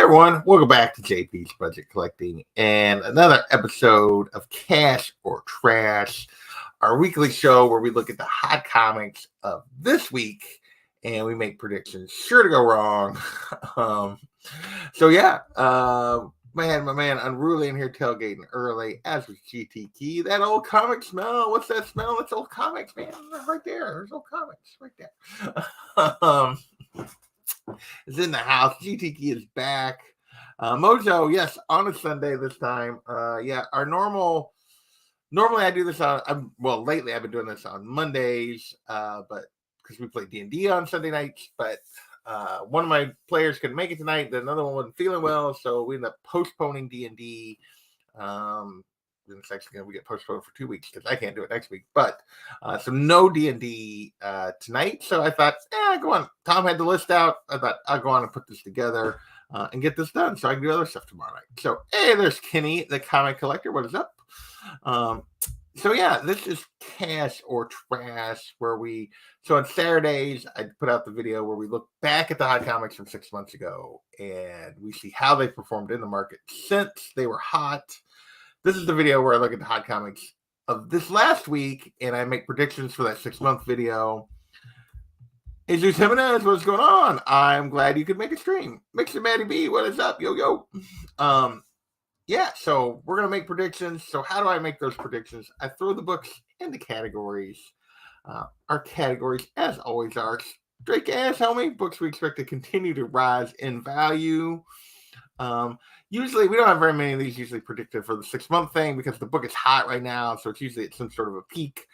everyone, welcome back to JP's Budget Collecting and another episode of Cash or Trash, our weekly show where we look at the hot comics of this week and we make predictions sure to go wrong. My man Unruly in here tailgating early, as was GT Key. That old comic smell. What's that smell? That's old comics, man. Right there. There's old comics right there. Is in the house. GTK is back. Mojo, yes, on a Sunday this time. Our normally I do this on, lately I've been doing this on Mondays, but because we play D&D on Sunday nights, but one of my players couldn't make it tonight. The other one wasn't feeling well, so we ended up postponing D&D. It's actually going to get postponed for 2 weeks because I can't do it next week. But so no D&D tonight. So I thought, go on. Tom had the list out. I thought I'll go on and put this together and get this done so I can do other stuff tomorrow night. So, hey, there's Kenny, the comic collector. What is up? This is Cash or Trash, so on Saturdays, I put out the video where we look back at the hot comics from 6 months ago and we see how they performed in the market since they were hot. This is the video where I look at the hot comics of this last week and I make predictions for that 6-month video. Jesus Jimenez, what's going on? I'm glad you could make a stream. Mixer Maddie B, what is up? Yo. So we're going to make predictions. So how do I make those predictions? I throw the books into categories. Our categories, as always, are Drake Ass, homie. Books we expect to continue to rise in value. Usually we don't have very many of these usually predicted for the 6-month thing because the book is hot right now, so it's usually at some sort of a peak.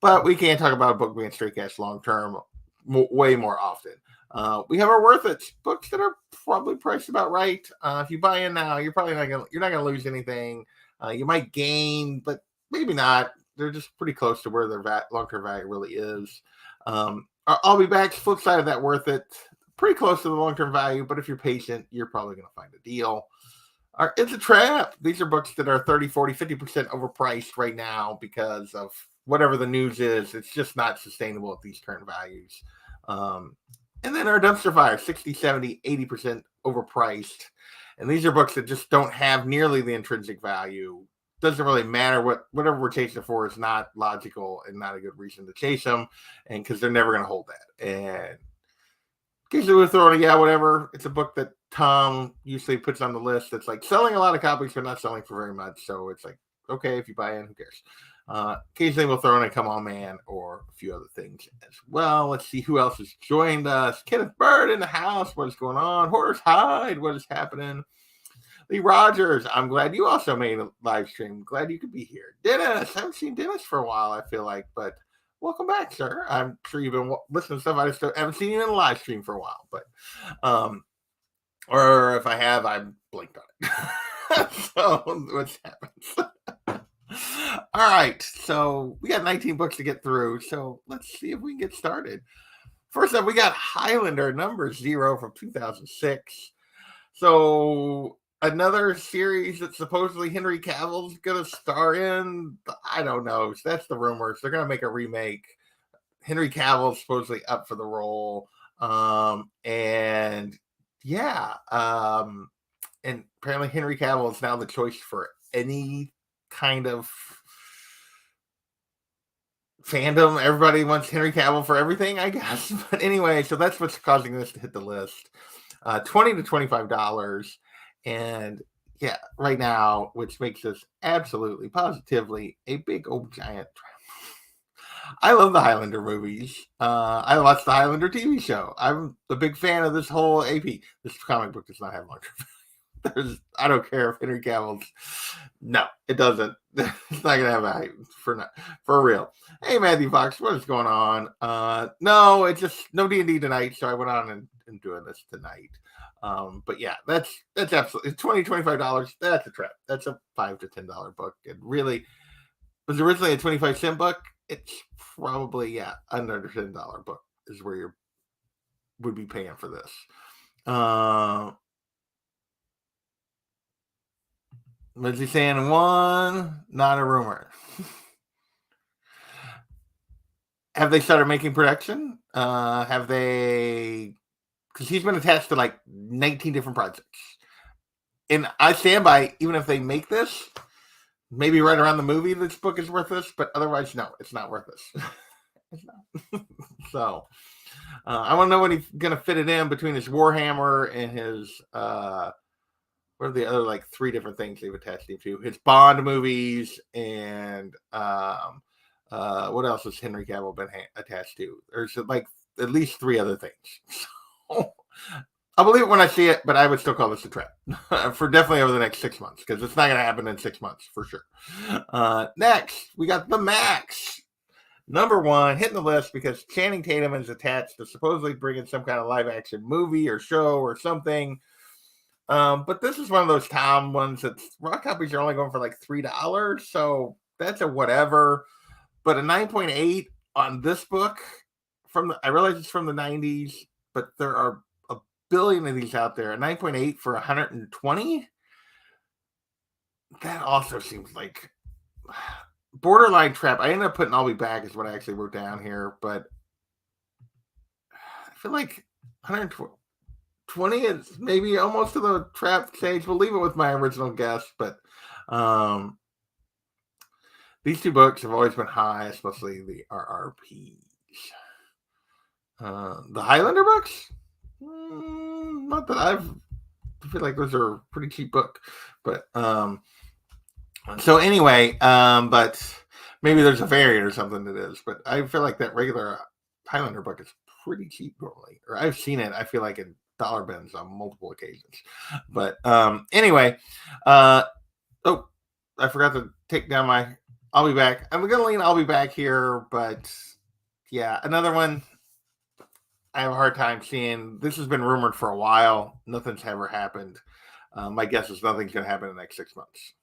But we can't talk about a book being straight cash long term way more often. We have our worth it books that are probably priced about right. If you buy in now, you're not gonna lose anything. You might gain, but maybe not. They're just pretty close to where their long-term value really is. I'll be back. Flip side of that worth it. Pretty close to the long-term value, but if you're patient, you're probably going to find a deal. It's a trap. These are books that are 30, 40, 50% overpriced right now because of whatever the news is. It's just not sustainable at these current values. And then our dumpster fire, 60, 70, 80% overpriced. And these are books that just don't have nearly the intrinsic value. Doesn't really matter whatever we're chasing for is not logical and not a good reason to chase them, and because they're never going to hold that. And occasionally we'll throw in whatever. It's a book that Tom usually puts on the list that's like selling a lot of copies but not selling for very much. So it's like, okay, if you buy in, who cares? Occasionally we'll throw in a Come On Man or a few other things as well. Let's see who else has joined us. Kenneth Bird in the house. What is going on? Horace Hyde. What is happening? Lee Rogers. I'm glad you also made a live stream. Glad you could be here. Dennis. I haven't seen Dennis for a while, I feel like, but welcome back, sir. I'm sure you've been listening to stuff. I just haven't seen you in a live stream for a while, but or if I have, I blinked on it. So what's happened? All right, so we got 19 books to get through, so let's see if we can get started. First up, we got Highlander Zero from 2006. So another series that supposedly Henry Cavill's going to star in. I don't know. That's the rumors. They're going to make a remake. Henry Cavill's supposedly up for the role. And apparently Henry Cavill is now the choice for any kind of fandom. Everybody wants Henry Cavill for everything, I guess. But anyway, so that's what's causing this to hit the list. $20 to $25. And right now, which makes this absolutely positively a big old giant trap. I love the Highlander movies. I watched the Highlander TV show. I'm a big fan of this whole AP. This comic book does not have long-term value. I don't care if Henry Cavill's. No, it doesn't. It's not gonna have a hype for real. Hey, Matthew Fox, what is going on? No, it's just no D&D tonight, so I went on and doing this tonight. But yeah, that's absolutely $20, $25. That's a trap. That's a $5 to $10 book. It really was originally a 25-cent book. It's probably under a $10 book is where you would be paying for this. What's he saying? One, not a rumor. Have they started making production? Have they? Because he's been attached to like 19 different projects. and I stand by, even if they make this, maybe right around the movie, this book is worth this, but otherwise, no, it's not worth this. It's not. So, I want to know when he's going to fit it in between his Warhammer and his, what are the other, like, 3 different things they've attached him to? His Bond movies and, what else has Henry Cavill been attached to? There's, like, at least 3 other things. So, I'll believe it when I see it, but I would still call this a trap for definitely over the next 6 months, because it's not going to happen in 6 months for sure. Next, we got the Max. Number 1, hitting the list because Channing Tatum is attached to supposedly bringing some kind of live action movie or show or something. But this is one of those Tom ones that raw copies are only going for like $3. So that's a whatever. But a 9.8 on this book I realize it's from the 90s, but there are a billion of these out there. A 9.8 for 120. That also seems like borderline trap. I ended up putting I'll Be Back is what I actually wrote down here, but I feel like 120 is maybe almost to the trap stage. We'll leave it with my original guess, but these 2 books have always been high, especially the RRPs. The Highlander books? Not that I feel like those are a pretty cheap book, but so anyway, but maybe there's a variant or something that is, but I feel like that regular Highlander book is pretty cheap normally, or I've seen it, I feel like, in dollar bins on multiple occasions. But anyway, I forgot to take down my I'll Be Back. I'm going to lean I'll Be Back here, but yeah, another one I have a hard time seeing. This has been rumored for a while. Nothing's ever happened. My guess is nothing's going to happen in the next 6 months.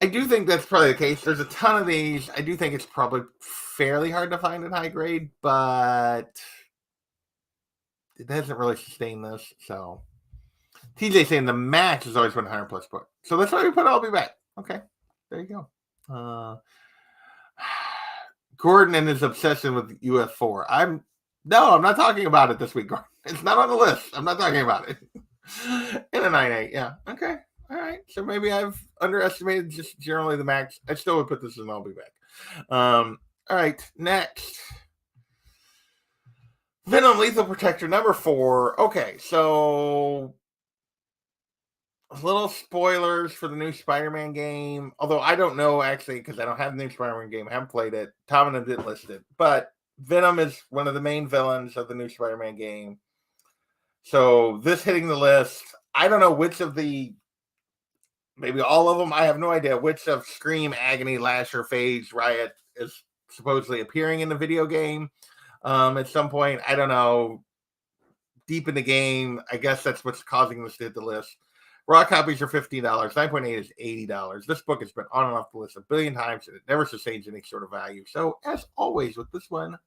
I do think that's probably the case. There's a ton of these. I do think it's probably fairly hard to find in high grade, but it hasn't really sustained this. So TJ saying the Max has always been 100 plus book. So that's why we put I'll Be Back. Okay, there you go. Gordon and his obsession with UF4. I'm not talking about it this week, Gordon. It's not on the list. I'm not talking about it. In a 9.8, yeah. Okay. All right. So maybe I've underestimated just generally the Max. I still would put this in I'll Be Back. All right. Next. Venom Lethal Protector, number 4. Okay. So little spoilers for the new Spider-Man game. Although I don't know, actually, because I don't have the new Spider-Man game. I haven't played it. Tom and I didn't list it. But Venom is one of the main villains of the new Spider-Man game. So this hitting the list, I don't know which of the, maybe all of them, I have no idea which of Scream, Agony, Lasher, Phage, Riot is supposedly appearing in the video game at some point. I don't know. Deep in the game, I guess that's what's causing this to hit the list. Raw copies are $15. 9.8 is $80. This book has been on and off the list a billion times, and it never sustains any sort of value. So, as always with this one,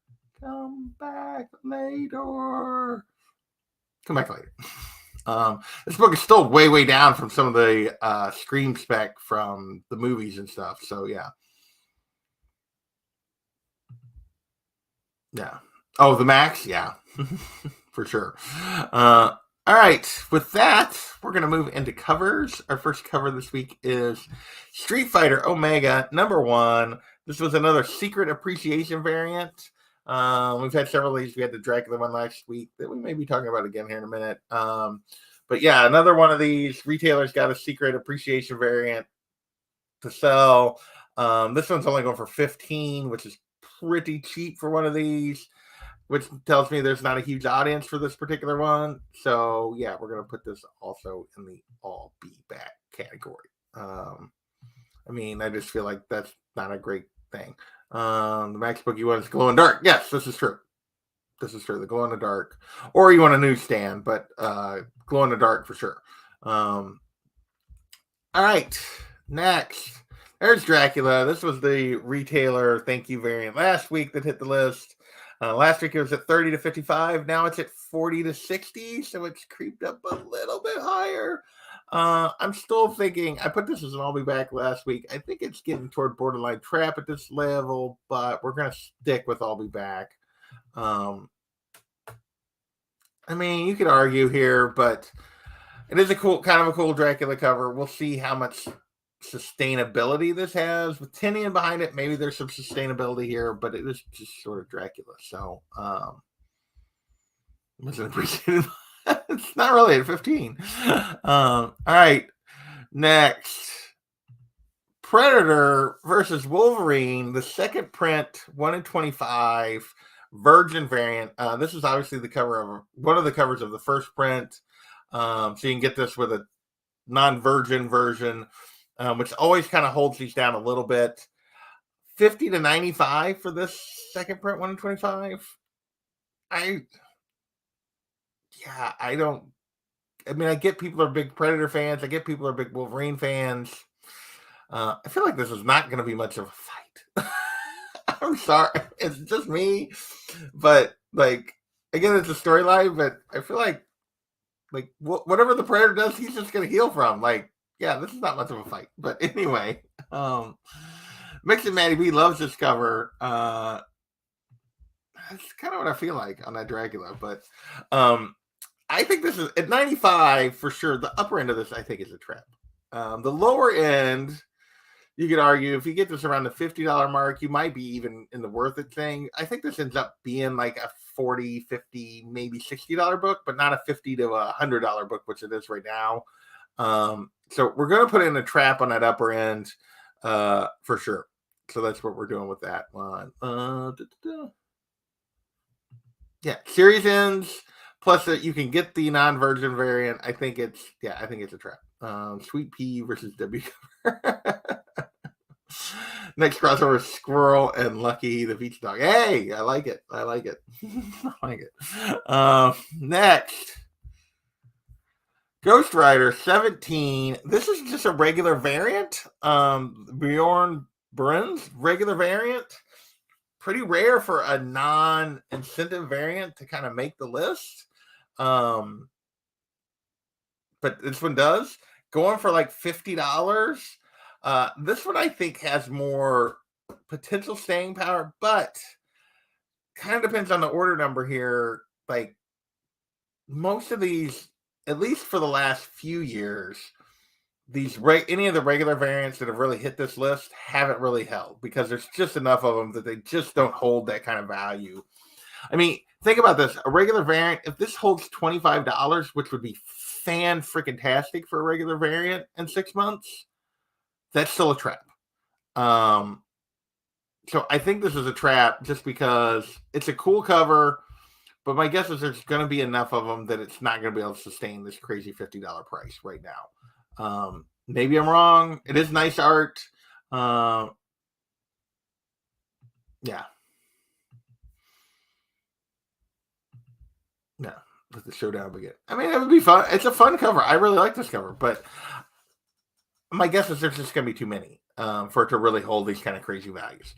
come back later. Come back later. This book is still way, way down from some of the Scream spec from the movies and stuff. So, yeah. Yeah. Oh, the Max? Yeah. For sure. All right. With that, we're going to move into covers. Our first cover this week is Street Fighter Omega, number 1. This was another secret appreciation variant. We've had several of these. We had the Dracula one last week that we may be talking about again here in a minute. But yeah, another one of these. Retailers got a secret appreciation variant to sell. This one's only going for $15, which is pretty cheap for one of these, which tells me there's not a huge audience for this particular one. So yeah, we're going to put this also in the I'll Be Back category. I mean, I just feel like that's not a great thing. The Max book you want is glow in dark. Yes, this is true. This is true. The glow in the dark, or you want a newsstand, but glow in the dark for sure. All right, next. There's Dracula. This was the retailer thank you variant last week that hit the list. Last week it was at 30 to 55. Now it's at 40 to 60. So it's creeped up a little bit higher. I'm still thinking, I put this as an I'll Be Back last week. I think it's getting toward borderline trap at this level, but we're going to stick with I'll Be Back. I mean, you could argue here, but It is a cool Dracula cover. We'll see how much sustainability this has with Tinian behind it. Maybe there's some sustainability here, but it is just sort of Dracula. So, wasn't appreciated. It's not really at 15. All right, next. Predator versus Wolverine, the second print, 1 in 25, Virgin variant. This is obviously the cover of one of the covers of the first print. So you can get this with a non-Virgin version, which always kind of holds these down a little bit. 50 to 95 for this second print, 1 in 25. I get people are big Predator fans. I get people are big Wolverine fans. I feel like this is not going to be much of a fight. I'm sorry. It's just me. But, like, again, it's a storyline, but I feel like whatever the Predator does, he's just going to heal from. Like, yeah, this is not much of a fight. But anyway, Mixon Matty B loves this cover. That's kind of what I feel like on that Dracula. But I think this is, at 95, for sure, the upper end of this, I think, is a trap. The lower end, you could argue if you get this around the $50 mark, you might be even in the worth it thing. I think this ends up being like a $40, $50, maybe $60 book, but not a $50 to a $100 book, which it is right now. So we're going to put in a trap on that upper end for sure. So that's what we're doing with that one. Yeah, series ends. Plus, you can get the non-Virgin variant. I think it's a trap. Sweet Pea versus W. Next crossover, Squirrel and Lucky the Beach Dog. Hey, I like it. I like it. Next, Ghost Rider 17. This is just a regular variant. Bjorn Bruns regular variant. Pretty rare for a non-incentive variant to kind of make the list. But this one does. Going for like $50. This one I think has more potential staying power, but kind of depends on the order number here. Like most of these, at least for the last few years, any of the regular variants that have really hit this list haven't really held because there's just enough of them that they just don't hold that kind of value. I mean, think about this. A regular variant, if this holds $25, which would be fan-freaking-tastic for a regular variant in 6 months, that's still a trap. So I think this is a trap just because it's a cool cover, but my guess is there's going to be enough of them that it's not going to be able to sustain this crazy $50 price right now. Maybe I'm wrong. It is nice art. Yeah. No, let the showdown begin. I mean, it would be fun. It's a fun cover. I really like this cover, but my guess is there's just going to be too many for it to really hold these kind of crazy values.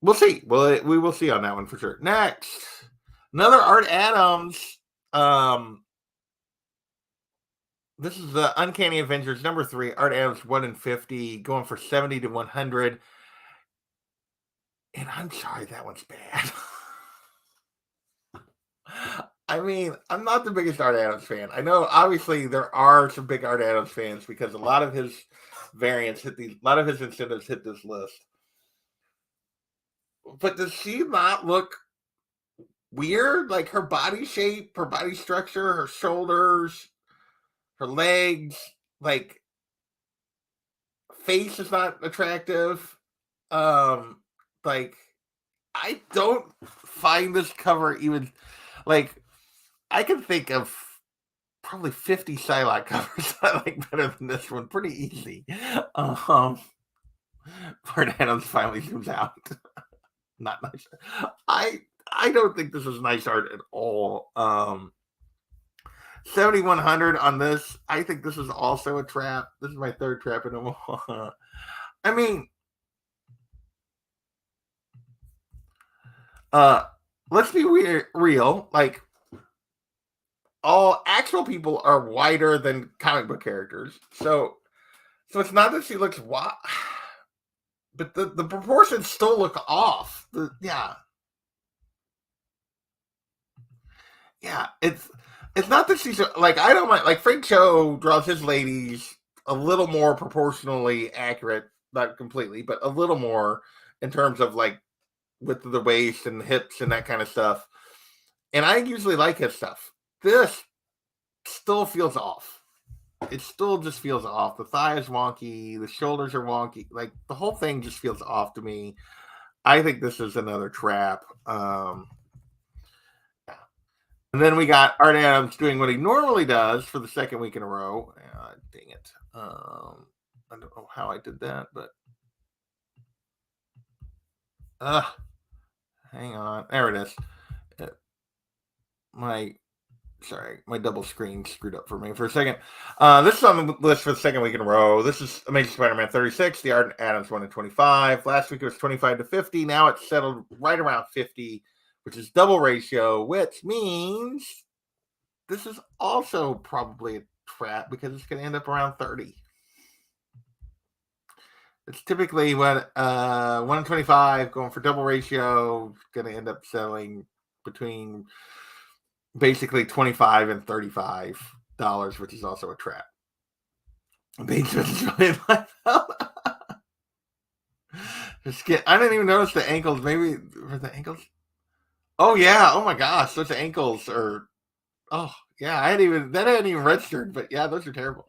We'll see. Well, we will see on that one for sure. Next, another Art Adams. This is the Uncanny Avengers number 3. Art Adams 1 in 50, going for 70 to 100. And I'm sorry, that one's bad. I mean, I'm not the biggest Art Adams fan. I know, obviously, there are some big Art Adams fans because a lot of his variants a lot of his incentives hit this list. But does she not look weird? Like her body shape, her body structure, her shoulders, her legs, like face is not attractive. Like I don't find this cover even like I can think of probably 50 Psylocke covers I like better than this one pretty easy. Art Adams finally zooms out. Not nice. I don't think this is nice art at all. 7,100 on this. I think this is also a trap. This is my third trap in a while. I mean, let's be real. Like, all actual people are wider than comic book characters. So it's not that she looks wide, but the proportions still look off. Yeah, it's It's not that she's like, I don't mind. Like, Frank Cho draws his ladies a little more proportionally accurate, not completely, but a little more in terms of like width of the waist and the hips and that kind of stuff. And I usually like his stuff. This still feels off. It still just feels off. The thigh is wonky. The shoulders are wonky. Like, the whole thing just feels off to me. I think this is another trap. And then we got Art Adams doing what he normally does for the second week in a row. Dang it. I don't know how I did that, but hang on. There it is. My double screen screwed up for me for a second. This is on the list for the second week in a row. This is Amazing Spider-Man 36, the Art Adams 1 in 25. Last week it was 25 to 50. Now it's settled right around 50, which is double ratio, which means this is also probably a trap because it's going to end up around 30. It's typically what 1 in 25 going for double ratio, going to end up selling between basically $25 and $35, which is also a trap. Really like I didn't even notice the ankles. Maybe for the ankles. Oh yeah! Oh my gosh! Those ankles are. Oh yeah! That hadn't even registered. But yeah, those are terrible.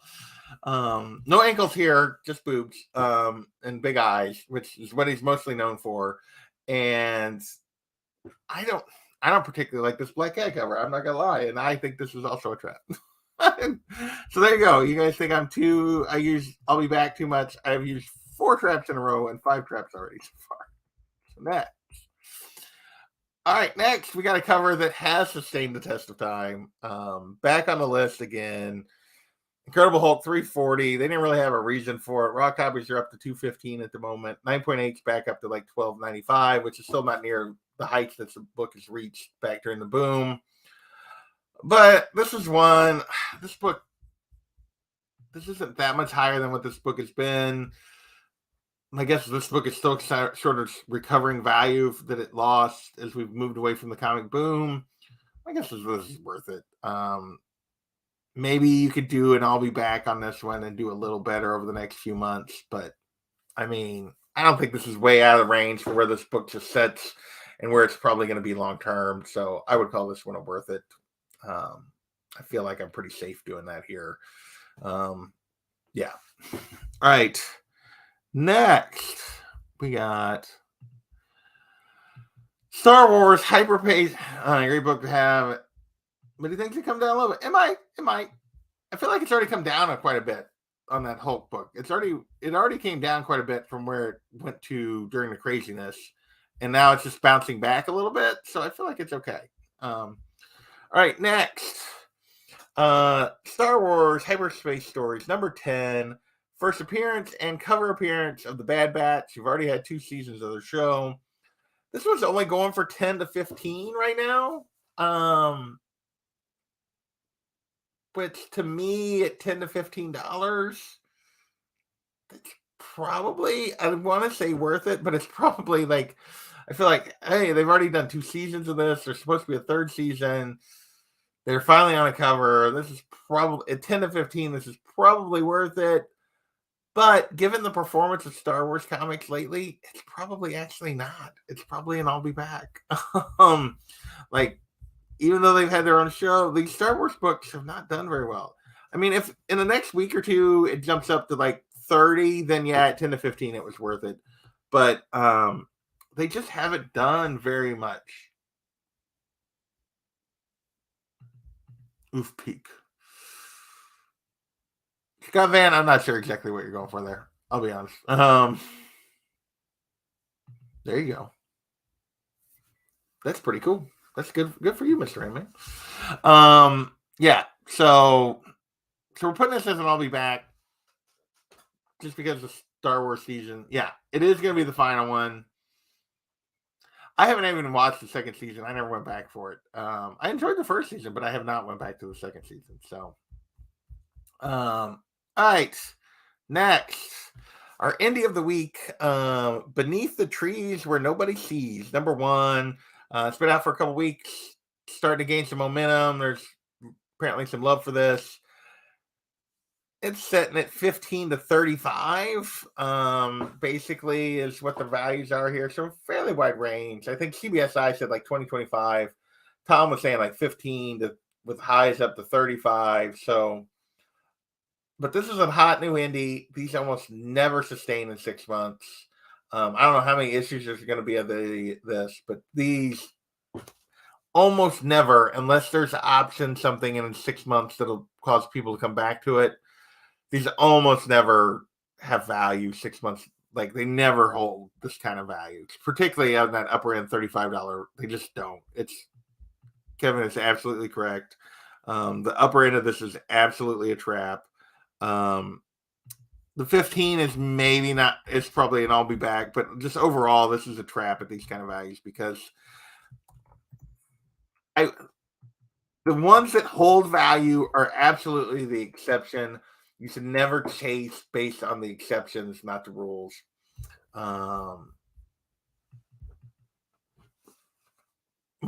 No ankles here, just boobs, and big eyes, which is what he's mostly known for. And I don't particularly like this Black Cat cover. I'm not gonna lie, and I think this is also a trap. So there you go. You guys think I'll be back too much. I've used 4 traps in a row and 5 traps already so far. So next. All right, next we got a cover that has sustained the test of time. Back on the list again. Incredible Hulk 340. They didn't really have a reason for it. Raw copies are up to 215 at the moment. 9.8's back up to like 1295, which is still not near the heights that the book has reached back during the boom. But this is one. This isn't that much higher than what this book has been. I guess this book is still sort of recovering value that it lost as we've moved away from the comic boom. I guess this is worth it. Maybe you could do an I'll be back on this one and do a little better over the next few months. But, I mean, I don't think this is way out of the range for where this book just sits and where it's probably going to be long term. So I would call this one a worth it. I feel like I'm pretty safe doing that here. Yeah. All right. Next, we got Star Wars Hyperpace. Great book to have. But he thinks it come down a little bit. It might. I feel like it's already come down quite a bit on that Hulk book. It already came down quite a bit from where it went to during the craziness. And now it's just bouncing back a little bit. So I feel like it's okay. All right, next. Star Wars Hyperspace Stories, number 10. First appearance and cover appearance of the Bad Batch. You've already had 2 seasons of the show. This one's only going for 10 to 15 right now. Which to me at $10 to $15, it's probably, I want to say worth it, but it's probably like, I feel like, hey, they've already done 2 seasons of this. There's supposed to be a 3rd season. They're finally on a cover. This is probably at 10 to 15. This is probably worth it. But given the performance of Star Wars comics lately, it's probably actually not. It's probably an I'll be back. Like, even though they've had their own show, these Star Wars books have not done very well. I mean, if in the next week or 2 it jumps up to like 30, then yeah, at 10 to 15 it was worth it. But they just haven't done very much. Oof, peak. Scott Van, I'm not sure exactly what you're going for there. I'll be honest. There you go. That's pretty cool. That's good for you, Mr. Raymond. Yeah. So we're putting this as an I'll be back just because the Star Wars season. Yeah, it is going to be the final one. I haven't even watched the 2nd season. I never went back for it. I enjoyed the 1st season, but I have not went back to the 2nd season. So, all right. Next, our indie of the week, Beneath the Trees Where Nobody Sees, number 1. It's been out for a couple weeks, starting to gain some momentum. There's apparently some love for this. It's setting at 15 to 35. Basically is what the values are here. So fairly wide range. I think CBSI said like 2025. Tom was saying like 15 to with highs up to 35. So, but this is a hot new indie. These almost never sustain in 6 months. I don't know how many issues there's going to be of this, but these almost never, unless there's an option something in 6 months that'll cause people to come back to it. These almost never have value 6 months. Like they never hold this kind of value, particularly on that upper end $35. They just don't. Kevin is absolutely correct. The upper end of this is absolutely a trap. The 15 is maybe not, it's probably an I'll be back, but just overall, this is a trap at these kind of values because the ones that hold value are absolutely the exception. You should never chase based on the exceptions, not the rules. Well,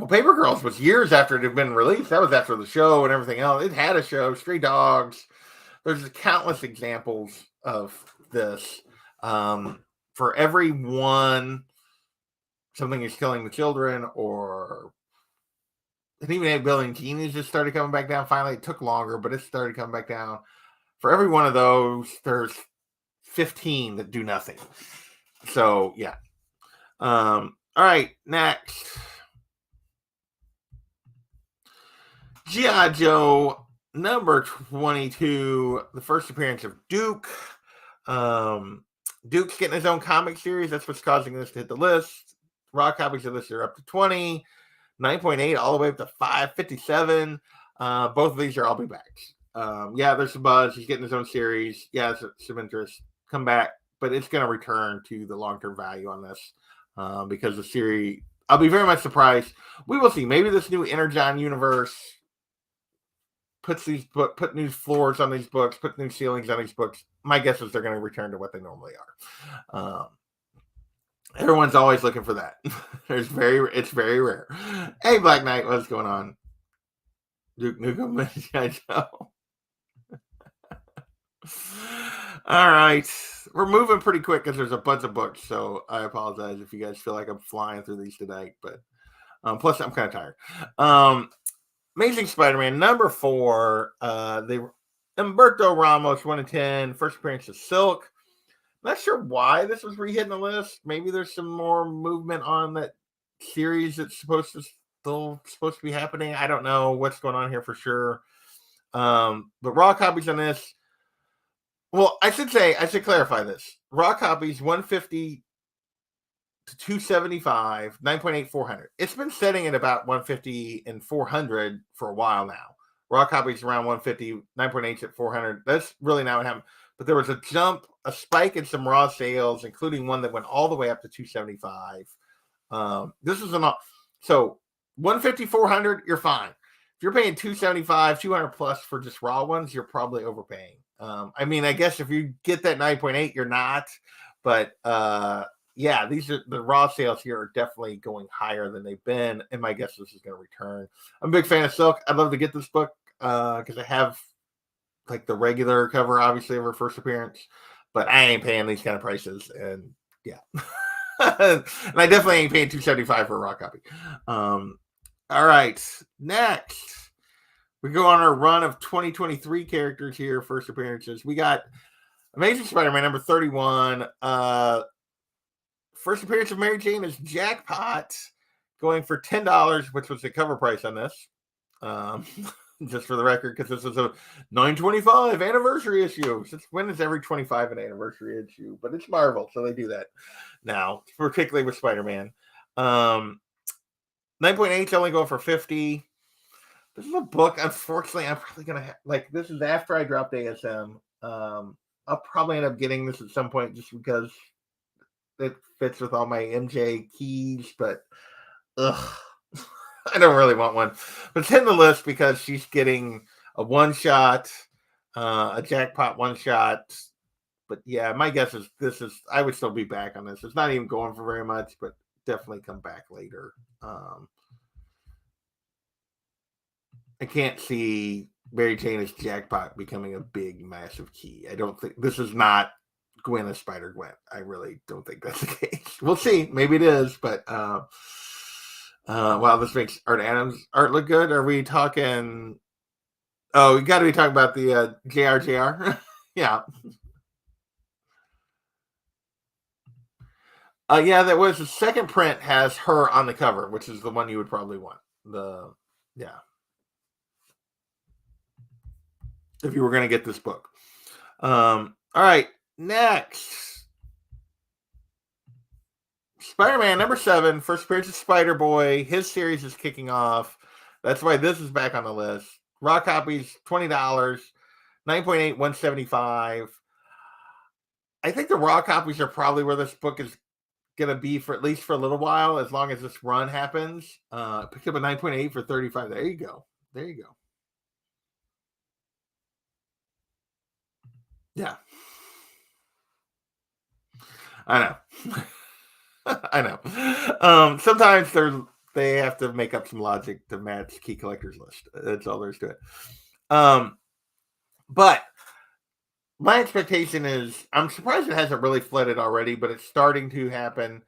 Paper Girls was years after it had been released. That was after the show and everything else. It had a show, Stray Dogs. There's countless examples of this. For every one, something is killing the children, or and even a Building Genius just started coming back down. Finally, it took longer, but it started coming back down. For every one of those, there's 15 that do nothing. So, yeah. All right, next. G.I. Joe number 22, the first appearance of Duke. Duke's getting his own comic series. That's what's causing this to hit the list. Raw copies of this are up to 20, 9.8 all the way up to 557. Both of these are I'll be back. Yeah, there's some buzz. He's getting his own series. Yeah, some interest. Come back, but it's going to return to the long-term value on this because the series, I'll be very much surprised. We will see. Maybe this new Energon universe put new floors on these books, put new ceilings on these books. My guess is they're going to return to what they normally are. Everyone's always looking for that. It's very rare. Hey, Black Knight, what's going on? Duke Nukem, I know. All right, we're moving pretty quick because there's a bunch of books, so I apologize if you guys feel like I'm flying through these tonight, but plus I'm kind of tired. Amazing Spider-Man number 4. Humberto Ramos 1 in 10. First appearance of Silk. Not sure why this was re-hitting the list. Maybe there's some more movement on that series that's supposed to be happening. I don't know what's going on here for sure. But raw copies on this. Well, I should clarify this. Raw copies 150 to 275, 9.8, 400. It's been setting at about 150 and 400 for a while now. Raw copies around 150, 9.8 at 400. That's really not what happened. But there was a spike in some raw sales, including one that went all the way up to 275. This is so 150, 400, you're fine. If you're paying 275, 200 plus for just raw ones, you're probably overpaying. I mean, I guess if you get that 9.8, you're not. But yeah, these are the raw sales here are definitely going higher than they've been. And my guess this is going to return. I'm a big fan of Silk. I'd love to get this book because I have like the regular cover, obviously, of her first appearance. But I ain't paying these kind of prices. And yeah. And I definitely ain't paying $275 for a raw copy. All right. Next, we go on our run of 2023 characters here, first appearances. We got Amazing Spider-Man number 31. First appearance of Mary Jane is Jackpot, going for $10, which was the cover price on this. Just for the record, because this is a 925 anniversary issue. Since when is every 25 an anniversary issue? But it's Marvel, so they do that now, particularly with Spider-Man. 9.8 only going for 50. This is a book, unfortunately, I'm probably going to this is after I dropped ASM. I'll probably end up getting this at some point just because it fits with all my MJ keys, but I don't really want one. But it's in the list because she's getting a one-shot, a Jackpot one-shot. But yeah, my guess is I would still be back on this. It's not even going for very much, but definitely come back later. I can't see Mary Jane is Jackpot becoming a big, massive key. I don't think this is not Gwen as Spider-Gwen. I really don't think that's the case. We'll see. Maybe it is, but wow, this makes Art Adams art look good. Are we talking? Oh, we got to be talking about the JRJR. Yeah. Yeah, that was the second print has her on the cover, which is the one you would probably want. Yeah, if you were going to get this book. All right, next. Spider-Man number 7, first appearance of Spider-Boy. His series is kicking off. That's why this is back on the list. Raw copies, $20, 9.8, 175. I think the raw copies are probably where this book is going to be for at least for a little while, as long as this run happens. Picked up a 9.8 for 35. There you go. There you go. Yeah. I know. I know. Sometimes they have to make up some logic to match key collectors list. That's all there's to it. But my expectation is, I'm surprised it hasn't really flooded already, but it's starting to happen.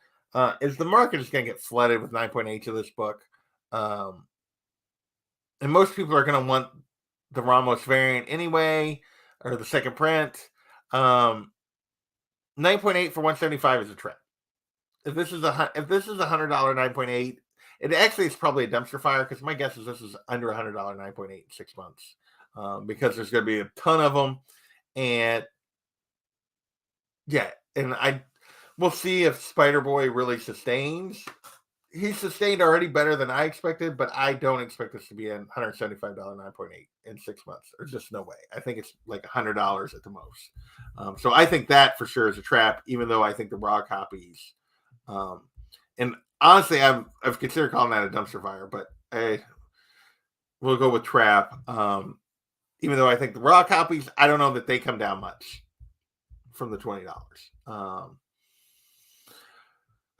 Is the market is going to get flooded with 9.8 of this book, and most people are going to want the Ramos variant anyway, or the second print. 9.8 for 175 is a trend. If this is a $100 9.8, it actually is probably a dumpster fire, because my guess is this is under $100 9.8 in 6 months, because there's going to be a ton of them, and yeah, and we'll see if Spider-Boy really sustains. He's sustained already better than I expected, but I don't expect this to be a $175 9.8 in 6 months. There's just no way. I think it's like $100 at the most. So I think that for sure is a trap, even though I think the raw copies. And honestly, I've considered calling that a dumpster fire, but we'll go with trap. Even though I think the raw copies, I don't know that they come down much from the $20. All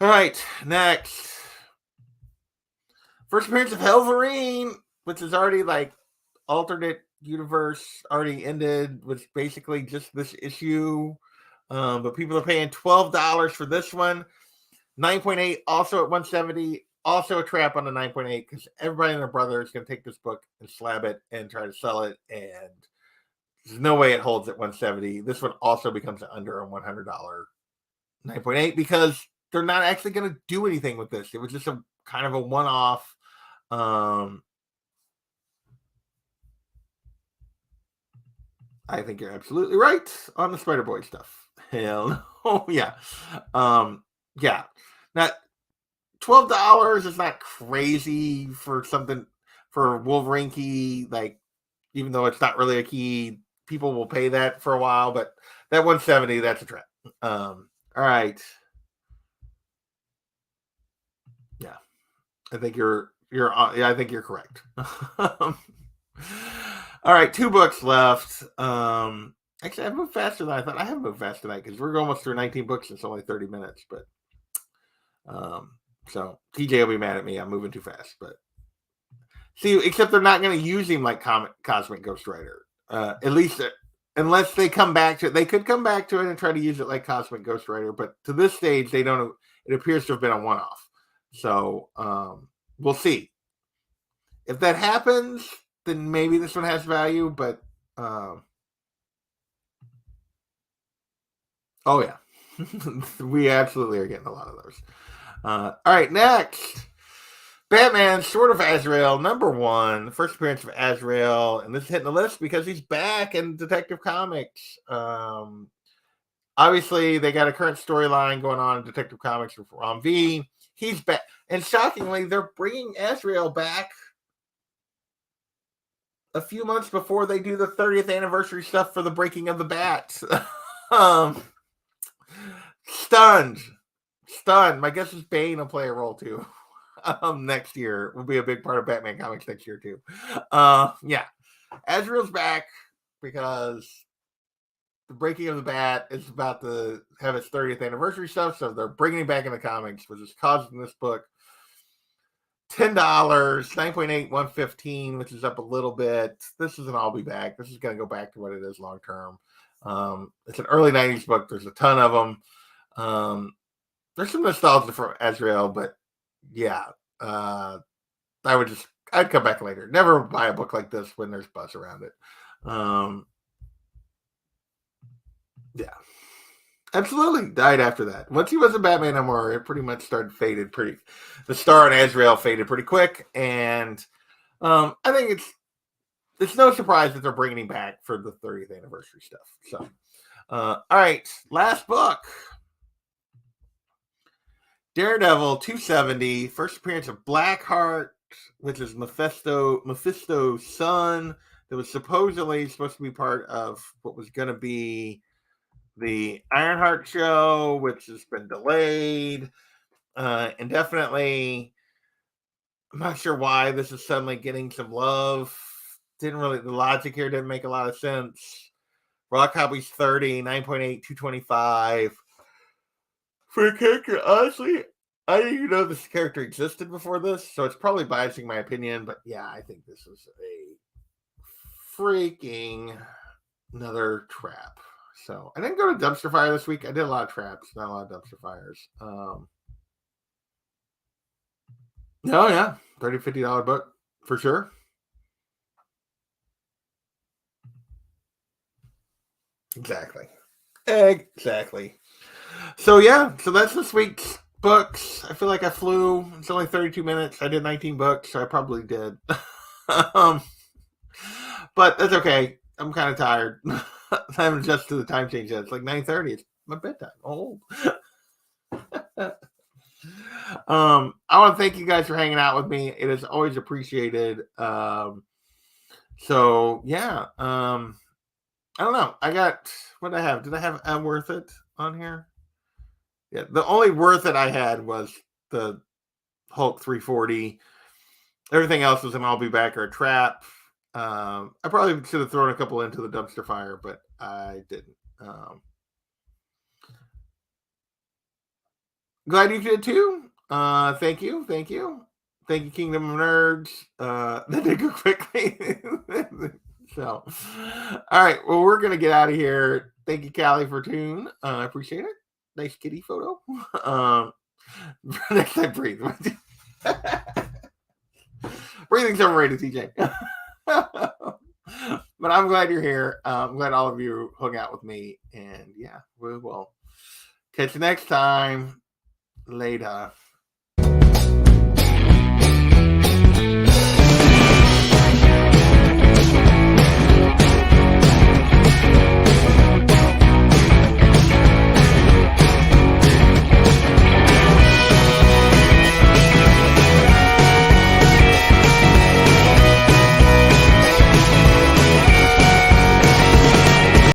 right, next. First appearance of Wolverine, which is already like alternate universe, already ended, was basically just this issue. But people are paying $12 for this one. 9.8, also at 170, also a trap on the 9.8, because everybody and their brother is going to take this book and slab it and try to sell it, and there's no way it holds at 170. This one also becomes under a $100 9.8, because they're not actually going to do anything with this. It was just a kind of a one-off. I think you're absolutely right on the Spider-Boy stuff. Hell no. Yeah. Yeah. Now, $12 is not crazy for something for Wolverine key. Like, even though it's not really a key, people will pay that for a while. But that 170, that's a trap. All right. Yeah, I think you're. Yeah, I think you're correct. All right, 2 books left. Actually, I moved faster than I thought. I have moved fast tonight, because we're almost through 19 books. It's only 30 minutes, but so TJ will be mad at me. I'm moving too fast, but see, except they're not going to use him like Cosmic Ghost Rider. At least unless they come back to it, they could come back to it and try to use it like Cosmic Ghost Rider. But to this stage, they don't. It appears to have been a one-off. So we'll see. If that happens, then maybe this one has value. But oh yeah, we absolutely are getting a lot of those. All right, next. Batman, Sword of Azrael, number 1, first appearance of Azrael, and this is hitting the list because he's back in Detective Comics. Obviously, they got a current storyline going on in Detective Comics with Ron V. He's back, and shockingly, they're bringing Azrael back a few months before they do the 30th anniversary stuff for the Breaking of the Bat. Stunned. My guess is Bane will play a role too. Next year will be a big part of Batman Comics next year too. Yeah, Azrael's back because the Breaking of the Bat is about to have its 30th anniversary stuff, so they're bringing him back in the comics, which is causing this book $10, 9.8, 115, which is up a little bit. This is an I'll be back. This is going to go back to what it is long term. It's an early 90s book. There's a ton of them. There's some nostalgia for Azrael, but yeah, I'd come back later. Never buy a book like this when there's buzz around it. Yeah. Absolutely. Died after that. Once he wasn't Batman no more, it pretty much faded pretty. The star on Azrael faded pretty quick, and I think it's no surprise that they're bringing him back for the 30th anniversary stuff. So, all right, last book. Daredevil 270, first appearance of Blackheart, which is Mephisto's son, that was supposedly supposed to be part of what was going to be the Ironheart show, which has been delayed indefinitely. I'm not sure why this is suddenly getting some love. The logic here didn't make a lot of sense. Raw copies 30, 9.8, 225. For a character, honestly, I didn't even know this character existed before this, so it's probably biasing my opinion, but yeah, I think this is a freaking another trap. So I didn't go to dumpster fire this week. I did a lot of traps, not a lot of dumpster fires. No, yeah, $30, $50 book for sure. Exactly. So yeah, so that's this week's books. I feel like I flew. It's only 32 minutes. I did 19 books, so I probably did. But that's okay. I'm kind of tired. I haven't adjusted to the time change yet. It's like 9:30. It's my bedtime. Oh. I want to thank you guys for hanging out with me. It is always appreciated. So yeah. I don't know. What did I have? Did I have I'm Worth It on here? Yeah, the only Worth It I had was the Hulk 340. Everything else was an I'll be back or a trap. I probably should have thrown a couple into the dumpster fire, but I didn't. Glad you did too. Thank you. Thank you, Kingdom of Nerds. That did go quickly. So, all right. Well, we're going to get out of here. Thank you, Callie, for tuning. I appreciate it. Nice kitty photo. Next time, breathe. Breathing's overrated, TJ. But I'm glad you're here. I'm glad all of you hung out with me. And yeah, we will catch you next time. Later.